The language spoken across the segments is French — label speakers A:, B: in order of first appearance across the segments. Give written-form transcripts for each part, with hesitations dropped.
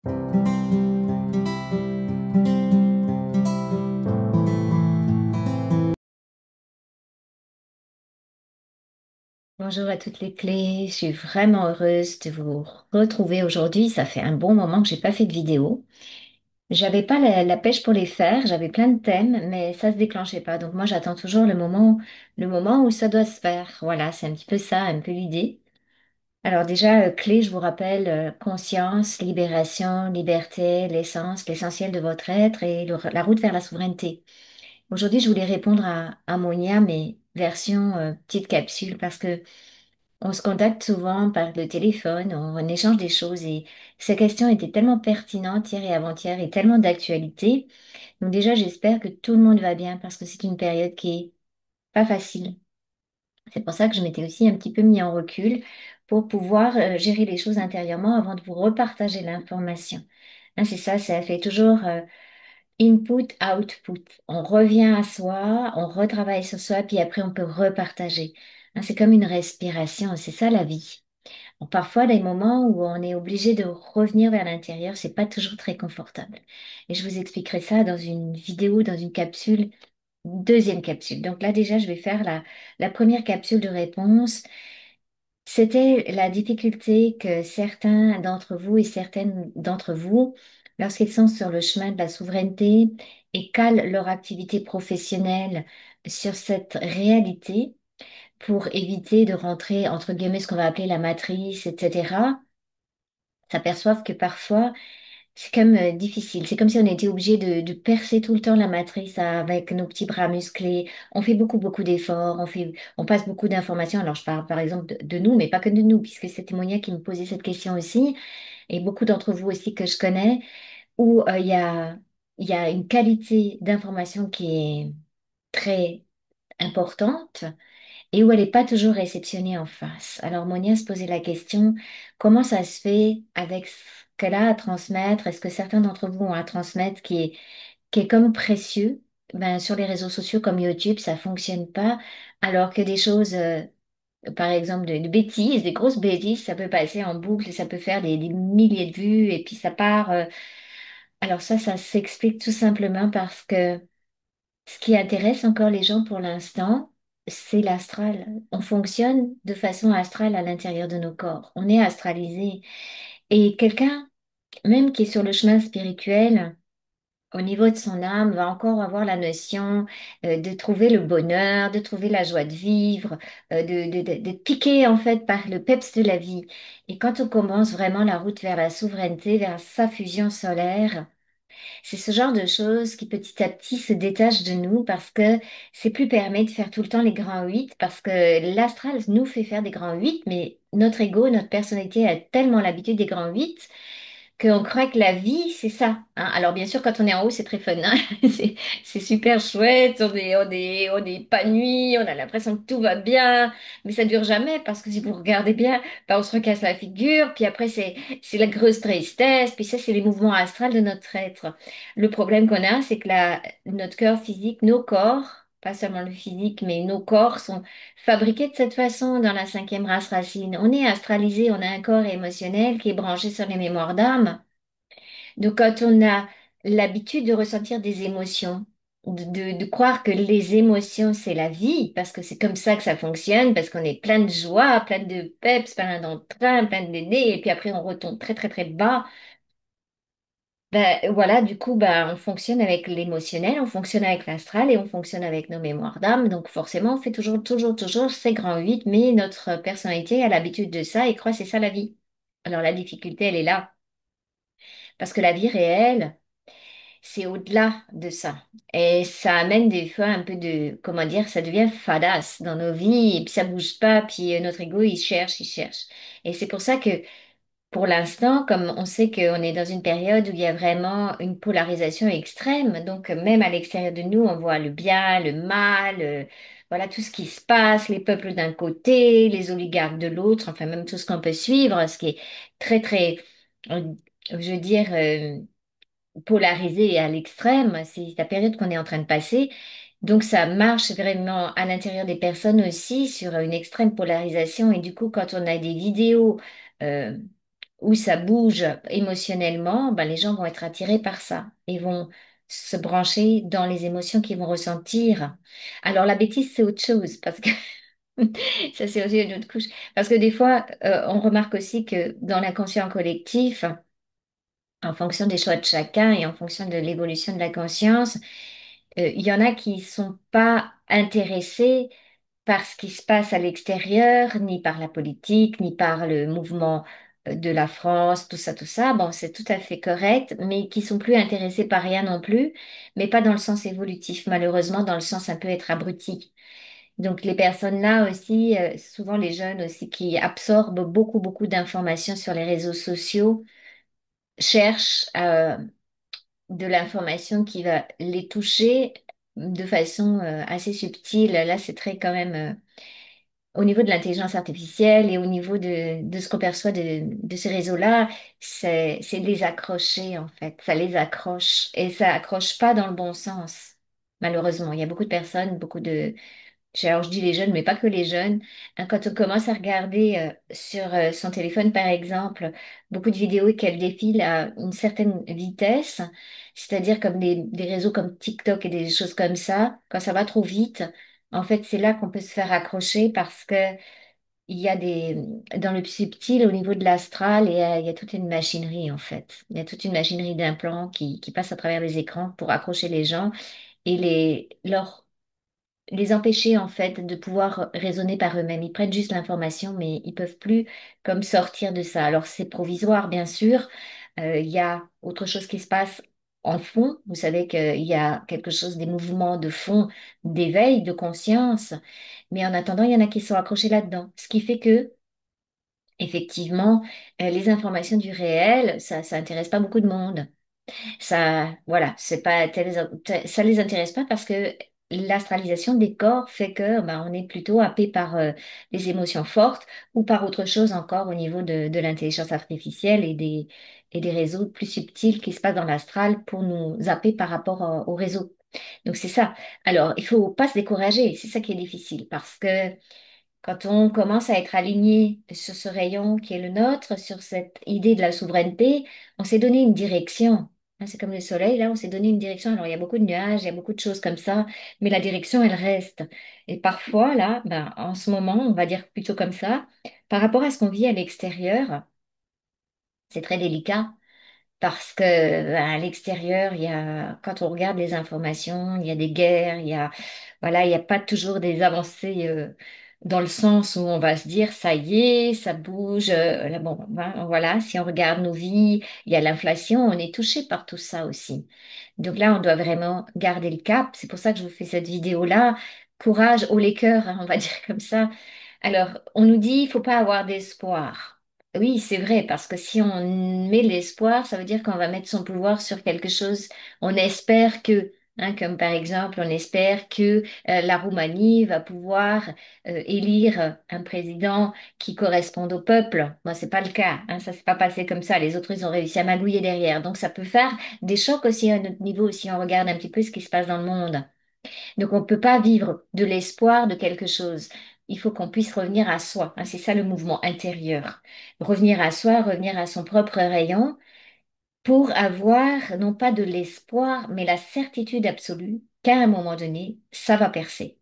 A: Bonjour à toutes les clés, je suis vraiment heureuse de vous retrouver aujourd'hui. Ça fait un bon moment que j'ai pas fait de vidéo. J'avais pas la pêche pour les faire, j'avais plein de thèmes, mais ça se déclenchait pas. Donc moi j'attends toujours le moment où ça doit se faire. Voilà, c'est un petit peu ça, un peu l'idée. Alors déjà, clé, je vous rappelle, conscience, libération, liberté, l'essence, l'essentiel de votre être et la route vers la souveraineté. Aujourd'hui, je voulais répondre à Monia, mais version petite capsule, parce que on se contacte souvent par le téléphone, on échange des choses et ces questions étaient tellement pertinentes hier et avant-hier et tellement d'actualité. Donc déjà, j'espère que tout le monde va bien parce que c'est une période qui est pas facile. C'est pour ça que je m'étais aussi un petit peu mis en recul pour pouvoir gérer les choses intérieurement avant de vous repartager l'information. Hein, c'est ça, ça fait toujours input, output. On revient à soi, on retravaille sur soi, puis après on peut repartager. Hein, c'est comme une respiration, c'est ça la vie. Bon, parfois, les moments où on est obligé de revenir vers l'intérieur, c'est pas toujours très confortable. Et je vous expliquerai ça dans une vidéo, dans une capsule, deuxième capsule. Donc là, déjà, je vais faire la première capsule de réponse. C'était la difficulté que certains d'entre vous et certaines d'entre vous, lorsqu'ils sont sur le chemin de la souveraineté et calent leur activité professionnelle sur cette réalité, pour éviter de rentrer, entre guillemets, ce qu'on va appeler la matrice, etc., s'aperçoivent que parfois, c'est comme difficile. C'est comme si on était obligé de percer tout le temps la matrice avec nos petits bras musclés. On fait beaucoup, beaucoup d'efforts, on passe beaucoup d'informations. Alors, je parle par exemple de nous, mais pas que de nous, puisque c'était Monia qui me posait cette question aussi, et beaucoup d'entre vous aussi que je connais, où il y a une qualité d'information qui est très importante et où elle n'est pas toujours réceptionnée en face. Alors Monia se posait la question, comment ça se fait avec ce qu'elle a à transmettre? Est-ce que certains d'entre vous ont à transmettre qui est comme précieux? Ben, sur les réseaux sociaux comme YouTube, ça fonctionne pas, alors que des choses, par exemple, de bêtises, des grosses bêtises, ça peut passer en boucle, ça peut faire des milliers de vues, et puis ça part. Alors ça s'explique tout simplement parce que ce qui intéresse encore les gens pour l'instant, c'est l'astral. On fonctionne de façon astrale à l'intérieur de nos corps. On est astralisé. Et quelqu'un, même qui est sur le chemin spirituel, au niveau de son âme, va encore avoir la notion de trouver le bonheur, de trouver la joie de vivre, d'être piqué en fait par le peps de la vie. Et quand on commence vraiment la route vers la souveraineté, vers sa fusion solaire, c'est ce genre de choses qui petit à petit se détachent de nous parce que c'est plus permis de faire tout le temps les grands 8 parce que l'astral nous fait faire des grands 8 mais notre ego, notre personnalité a tellement l'habitude des grands 8 qu'on croit que la vie, c'est ça. Hein. Alors bien sûr, quand on est en haut, c'est très fun. Hein. C'est super chouette, on est épanoui, on a l'impression que tout va bien, mais ça dure jamais parce que si vous regardez bien, bah, on se recasse la figure, puis après c'est la grosse tristesse, puis ça c'est les mouvements astrales de notre être. Le problème qu'on a, c'est que notre cœur physique, nos corps, pas seulement le physique, mais nos corps sont fabriqués de cette façon dans la cinquième race racine. On est astralisé, on a un corps émotionnel qui est branché sur les mémoires d'âme. Donc, quand on a l'habitude de ressentir des émotions, de croire que les émotions, c'est la vie, parce que c'est comme ça que ça fonctionne, parce qu'on est plein de joie, plein de peps, plein d'entrain, plein d'idées, et puis après, on retombe très, très, très bas. Ben, voilà, du coup, ben, on fonctionne avec l'émotionnel, on fonctionne avec l'astral et on fonctionne avec nos mémoires d'âme. Donc, forcément, on fait toujours, toujours, toujours ces grands 8, mais notre personnalité a l'habitude de ça et croit que c'est ça la vie. Alors, la difficulté, elle est là. Parce que la vie réelle, c'est au-delà de ça. Et ça amène des fois un peu de, comment dire, ça devient fadasse dans nos vies et puis ça bouge pas, puis notre ego, il cherche, il cherche. Et c'est pour ça que, pour l'instant, comme on sait qu'on est dans une période où il y a vraiment une polarisation extrême, donc même à l'extérieur de nous, on voit le bien, le mal, voilà tout ce qui se passe, les peuples d'un côté, les oligarques de l'autre, enfin même tout ce qu'on peut suivre, ce qui est très, très, je veux dire, polarisé et à l'extrême, c'est la période qu'on est en train de passer. Donc ça marche vraiment à l'intérieur des personnes aussi sur une extrême polarisation. Et du coup, quand on a des vidéos euh, où ça bouge émotionnellement, ben, les gens vont être attirés par ça et vont se brancher dans les émotions qu'ils vont ressentir. Alors la bêtise, c'est autre chose, parce que ça, c'est aussi une autre couche. Parce que des fois, on remarque aussi que dans l'inconscient collectif, en fonction des choix de chacun et en fonction de l'évolution de la conscience, il y en a qui sont pas intéressés par ce qui se passe à l'extérieur, ni par la politique, ni par le mouvement de la France, tout ça. Bon, c'est tout à fait correct, mais qui sont plus intéressés par rien non plus, mais pas dans le sens évolutif, malheureusement, dans le sens un peu être abruti. Donc les personnes là aussi, souvent les jeunes aussi qui absorbent beaucoup d'informations sur les réseaux sociaux, cherchent de l'information qui va les toucher de façon assez subtile. Là, c'est très quand même au niveau de l'intelligence artificielle et au niveau de ce qu'on perçoit de ces réseaux-là, c'est de les accrocher en fait. Ça les accroche et ça accroche pas dans le bon sens. Malheureusement, il y a beaucoup de personnes, alors, je dis les jeunes, mais pas que les jeunes. Hein, quand on commence à regarder sur son téléphone, par exemple, beaucoup de vidéos et qu'elles défilent à une certaine vitesse, c'est-à-dire comme des réseaux comme TikTok et des choses comme ça, quand ça va trop vite, en fait, c'est là qu'on peut se faire accrocher parce que il y a dans le subtil, au niveau de l'astral, il y a toute une machinerie, en fait. Il y a toute une machinerie d'implants qui passe à travers les écrans pour accrocher les gens et les empêcher en fait de pouvoir raisonner par eux-mêmes. Ils prennent juste l'information, mais ils peuvent plus comme sortir de ça. Alors c'est provisoire, bien sûr. Il y a autre chose qui se passe en fond. Vous savez qu'il y a quelque chose, des mouvements de fond, d'éveil, de conscience. Mais en attendant, il y en a qui sont accrochés là-dedans. Ce qui fait que, effectivement, les informations du réel, ça intéresse pas beaucoup de monde. Ça, voilà, c'est pas, ça les intéresse pas parce que l'astralisation des corps fait que ben, on est plutôt happé par les émotions fortes ou par autre chose encore au niveau de l'intelligence artificielle et des réseaux plus subtils qui se passent dans l'astral pour nous zapper par rapport au réseau. Donc c'est ça. Alors, il faut pas se décourager, c'est ça qui est difficile parce que quand on commence à être aligné sur ce rayon qui est le nôtre, sur cette idée de la souveraineté, on s'est donné une direction. Hein, c'est comme le soleil, là, on s'est donné une direction. Alors, il y a beaucoup de nuages, il y a beaucoup de choses comme ça, mais la direction, elle reste. Et parfois, là, ben, en ce moment, on va dire plutôt comme ça, par rapport à ce qu'on vit à l'extérieur, c'est très délicat. Parce que à l'extérieur, quand on regarde les informations, il y a des guerres, voilà, il n'y a pas toujours des avancées dans le sens où on va se dire, ça y est, ça bouge. Là, bon, ben, voilà, si on regarde nos vies, il y a l'inflation, on est touché par tout ça aussi. Donc là, on doit vraiment garder le cap. C'est pour ça que je vous fais cette vidéo-là. Courage, haut les cœurs, hein, on va dire comme ça. Alors, on nous dit, il faut pas avoir d'espoir. Oui, c'est vrai, parce que si on met l'espoir, ça veut dire qu'on va mettre son pouvoir sur quelque chose. On espère que, hein, comme par exemple, on espère que la Roumanie va pouvoir élire un président qui corresponde au peuple. Moi, c'est pas le cas, hein, ça s'est pas passé comme ça. Les autres, ils ont réussi à magouiller derrière. Donc, ça peut faire des chocs aussi à notre niveau si on regarde un petit peu ce qui se passe dans le monde. Donc, on ne peut pas vivre de l'espoir de quelque chose. Il faut qu'on puisse revenir à soi, hein. C'est ça le mouvement intérieur. Revenir à soi, revenir à son propre rayon pour avoir non pas de l'espoir, mais la certitude absolue qu'à un moment donné, ça va percer.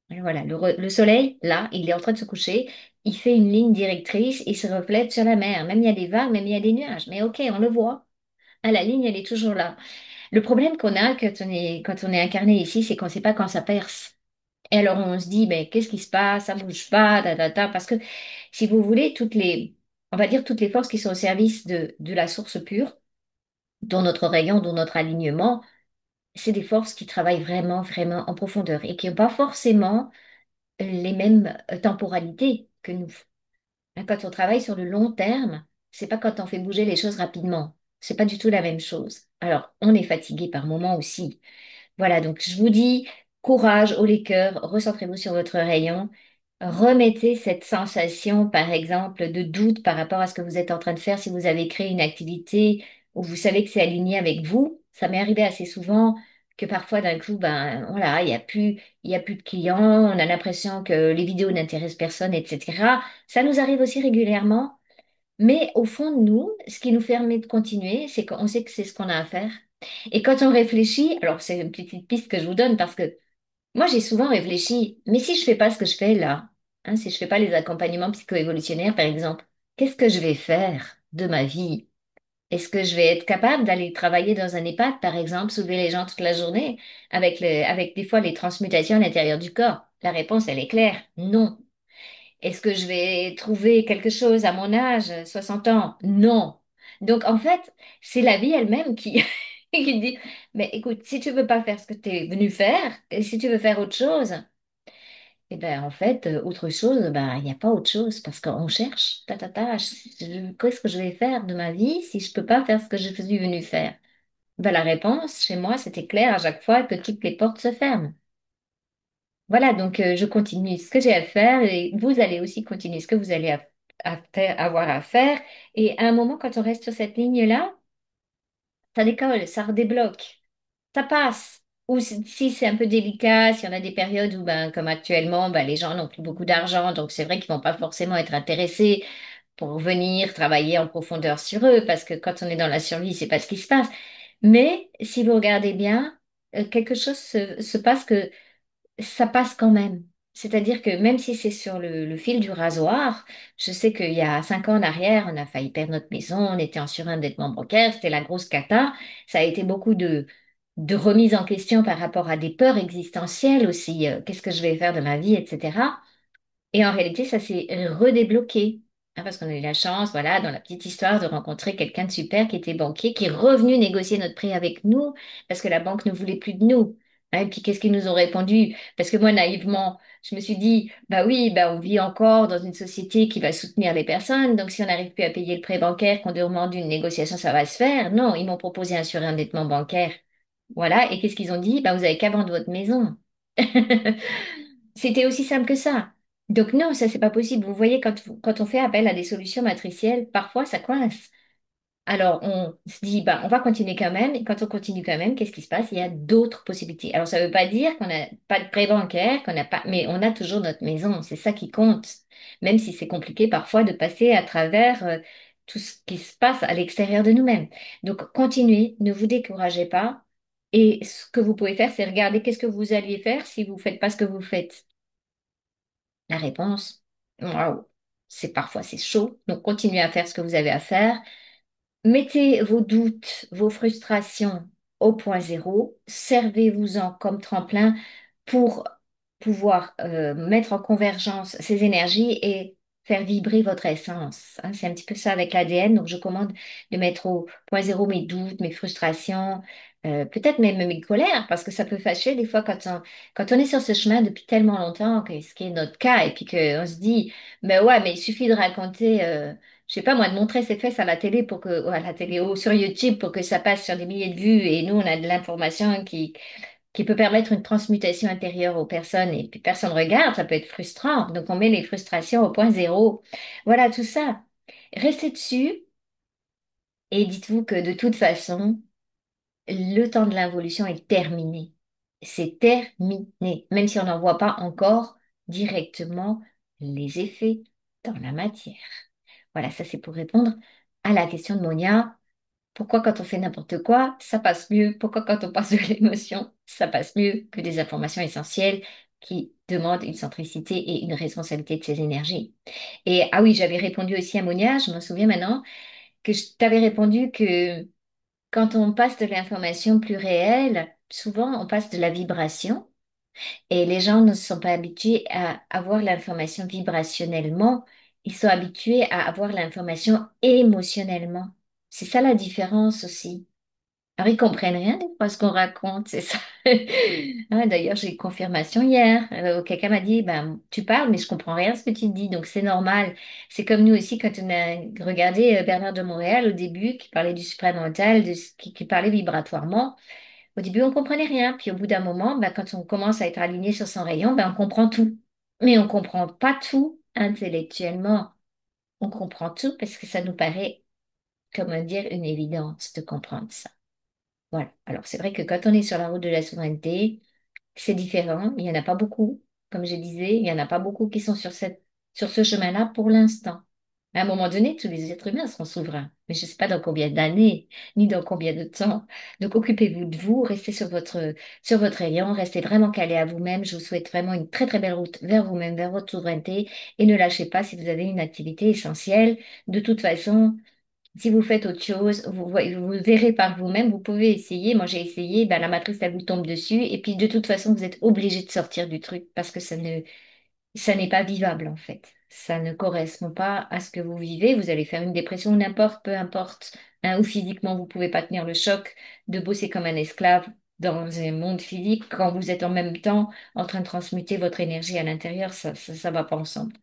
A: Et voilà, le soleil, là, il est en train de se coucher, il fait une ligne directrice, il se reflète sur la mer. Même il y a des vagues, même il y a des nuages. Mais ok, on le voit. Ah, la ligne, elle est toujours là. Le problème qu'on a quand on est incarné ici, c'est qu'on ne sait pas quand ça perce. Et alors on se dit, mais qu'est-ce qui se passe? Ça bouge pas, parce que si vous voulez, on va dire toutes les forces qui sont au service de la source pure, dont notre rayon, dont notre alignement, c'est des forces qui travaillent vraiment en profondeur et qui n'ont pas forcément les mêmes temporalités que nous. Hein, quand on travaille sur le long terme, c'est pas quand on fait bouger les choses rapidement. C'est pas du tout la même chose. Alors, on est fatigué par moments aussi. Voilà, donc je vous dis, courage, haut les cœurs, recentrez-vous sur votre rayon, remettez cette sensation, par exemple, de doute par rapport à ce que vous êtes en train de faire si vous avez créé une activité où vous savez que c'est aligné avec vous. Ça m'est arrivé assez souvent que parfois, d'un coup, ben voilà, il y a plus de clients, on a l'impression que les vidéos n'intéressent personne, etc. Ça nous arrive aussi régulièrement. Mais au fond de nous, ce qui nous permet de continuer, c'est qu'on sait que c'est ce qu'on a à faire. Et quand on réfléchit, alors c'est une petite piste que je vous donne parce que moi j'ai souvent réfléchi, mais si je fais pas ce que je fais là, hein, si je fais pas les accompagnements psycho-évolutionnaires par exemple, qu'est-ce que je vais faire de ma vie? Est-ce que je vais être capable d'aller travailler dans un EHPAD, par exemple, soulever les gens toute la journée, avec des fois les transmutations à l'intérieur du corps? La réponse, elle est claire, non. Est-ce que je vais trouver quelque chose à mon âge, 60 ans? Non. Donc, en fait, c'est la vie elle-même qui, qui dit, mais écoute, si tu veux pas faire ce que tu es venu faire, et si tu veux faire autre chose, eh ben, en fait, autre chose, ben, il n'y a pas autre chose parce qu'on cherche, qu'est-ce que je vais faire de ma vie si je peux pas faire ce que je suis venu faire? Ben, la réponse, chez moi, c'était clair à chaque fois que toutes les portes se ferment. Voilà, donc je continue ce que j'ai à faire et vous allez aussi continuer ce que vous allez avoir à faire. Et à un moment, quand on reste sur cette ligne-là, ça décolle, ça redébloque, ça passe. Ou si c'est un peu délicat, si on a des périodes où, ben, comme actuellement, ben, les gens n'ont plus beaucoup d'argent, donc c'est vrai qu'ils vont pas forcément être intéressés pour venir travailler en profondeur sur eux, parce que quand on est dans la survie, c'est pas ce qui se passe. Mais si vous regardez bien, quelque chose se passe que ça passe quand même. C'est-à-dire que même si c'est sur le fil du rasoir, je sais qu'il y a 5 ans en arrière, on a failli perdre notre maison, on était en surendettement bancaire, c'était la grosse cata. Ça a été beaucoup de remise en question par rapport à des peurs existentielles aussi. Qu'est-ce que je vais faire de ma vie, etc. Et en réalité, ça s'est redébloqué. Hein, parce qu'on a eu la chance, voilà, dans la petite histoire, de rencontrer quelqu'un de super qui était banquier, qui est revenu négocier notre prêt avec nous, parce que la banque ne voulait plus de nous. Hein, et puis, qu'est-ce qu'ils nous ont répondu? Parce que moi, naïvement, je me suis dit, bah oui, bah on vit encore dans une société qui va soutenir les personnes, donc si on n'arrive plus à payer le prêt bancaire, qu'on demande une négociation, ça va se faire. Non, ils m'ont proposé un surendettement bancaire. Voilà, et qu'est-ce qu'ils ont dit? Bah, vous avez qu'à vendre votre maison. C'était aussi simple que ça. Donc non, ça c'est pas possible. Vous voyez, quand on fait appel à des solutions matricielles, parfois ça coince. Alors on se dit, bah, on va continuer quand même. Et quand on continue quand même, qu'est-ce qui se passe? Il y a d'autres possibilités. Alors ça ne veut pas dire qu'on n'a pas de prêt bancaire, qu'on n'a pas, mais on a toujours notre maison. C'est ça qui compte. Même si c'est compliqué parfois de passer à travers tout ce qui se passe à l'extérieur de nous-mêmes. Donc continuez, ne vous découragez pas. Et ce que vous pouvez faire, c'est regarder qu'est-ce que vous alliez faire si vous ne faites pas ce que vous faites. La réponse, waouh, c'est chaud. Donc continuez à faire ce que vous avez à faire. Mettez vos doutes, vos frustrations au point zéro. Servez-vous-en comme tremplin pour pouvoir mettre en convergence ces énergies et faire vibrer votre essence. Hein. C'est un petit peu ça avec l'ADN. Donc je commande de mettre au point zéro mes doutes, mes frustrations, peut-être même mes colères, parce que ça peut fâcher des fois quand on est sur ce chemin depuis tellement longtemps, que ce qui est notre cas, et puis qu'on se dit, mais ouais, mais il suffit de raconter. Je sais pas moi, de montrer ses fesses à la télé ou à la télé ou sur YouTube pour que ça passe sur des milliers de vues et nous on a de l'information qui peut permettre une transmutation intérieure aux personnes et puis personne regarde, ça peut être frustrant. Donc on met les frustrations au point zéro. Voilà tout ça. Restez dessus et dites-vous que de toute façon, le temps de l'involution est terminé. C'est terminé, même si on n'en voit pas encore directement les effets dans la matière. Voilà, ça c'est pour répondre à la question de Monia. Pourquoi quand on fait n'importe quoi, ça passe mieux? Pourquoi quand on passe de l'émotion, ça passe mieux que des informations essentielles qui demandent une centricité et une responsabilité de ces énergies? Et ah oui, j'avais répondu aussi à Monia, je me souviens maintenant, que je t'avais répondu que quand on passe de l'information plus réelle, souvent on passe de la vibration. Et les gens ne sont pas habitués à avoir l'information vibrationnellement, ils sont habitués à avoir l'information émotionnellement. C'est ça la différence aussi. Alors ils comprennent rien des fois ce qu'on raconte, c'est ça. Ah, d'ailleurs, j'ai eu confirmation hier. Quelqu'un m'a dit, ben, tu parles, mais je comprends rien ce que tu dis, donc c'est normal. C'est comme nous aussi quand on a regardé Bernard de Montréal au début, qui parlait du supramental, qui parlait vibratoirement. Au début, on comprenait rien. Puis au bout d'un moment, ben, quand on commence à être aligné sur son rayon, ben, on comprend tout. Mais on comprend pas tout intellectuellement. On comprend tout parce que ça nous paraît, comment dire, une évidence de comprendre ça. Voilà. Alors c'est vrai que quand on est sur la route de la souveraineté, c'est différent. Il n'y en a pas beaucoup. Comme je disais, il n'y en a pas beaucoup qui sont sur ce chemin-là pour l'instant. À un moment donné, tous les êtres humains seront souverains. Mais je ne sais pas dans combien d'années, ni dans combien de temps. Donc occupez-vous de vous, restez sur votre rayon, restez vraiment calé à vous-même. Je vous souhaite vraiment une très très belle route vers vous-même, vers votre souveraineté. Et ne lâchez pas si vous avez une activité essentielle. De toute façon, si vous faites autre chose, vous verrez par vous-même, vous pouvez essayer. Moi, j'ai essayé, ben, la matrice, elle vous tombe dessus. Et puis, de toute façon, vous êtes obligé de sortir du truc parce que ça n'est pas vivable, en fait. Ça ne correspond pas à ce que vous vivez. Vous allez faire une dépression, n'importe, peu importe, hein, ou physiquement, vous pouvez pas tenir le choc de bosser comme un esclave dans un monde physique quand vous êtes en même temps en train de transmuter votre énergie à l'intérieur. Ça va pas ensemble.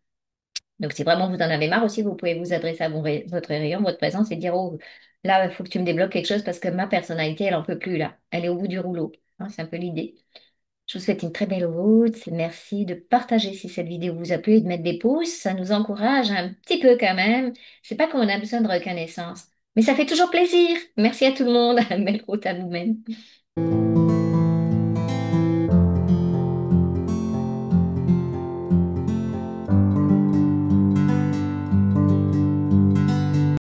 A: Donc, si vraiment vous en avez marre aussi, vous pouvez vous adresser à votre rayon, votre présence et dire, oh, là, il faut que tu me débloques quelque chose parce que ma personnalité, elle en peut plus là. Elle est au bout du rouleau. Hein, c'est un peu l'idée. Je vous souhaite une très belle route. Merci de partager si cette vidéo vous a plu et de mettre des pouces. Ça nous encourage un petit peu quand même. C'est pas qu'on a besoin de reconnaissance, mais ça fait toujours plaisir. Merci à tout le monde. Belle route à vous-même.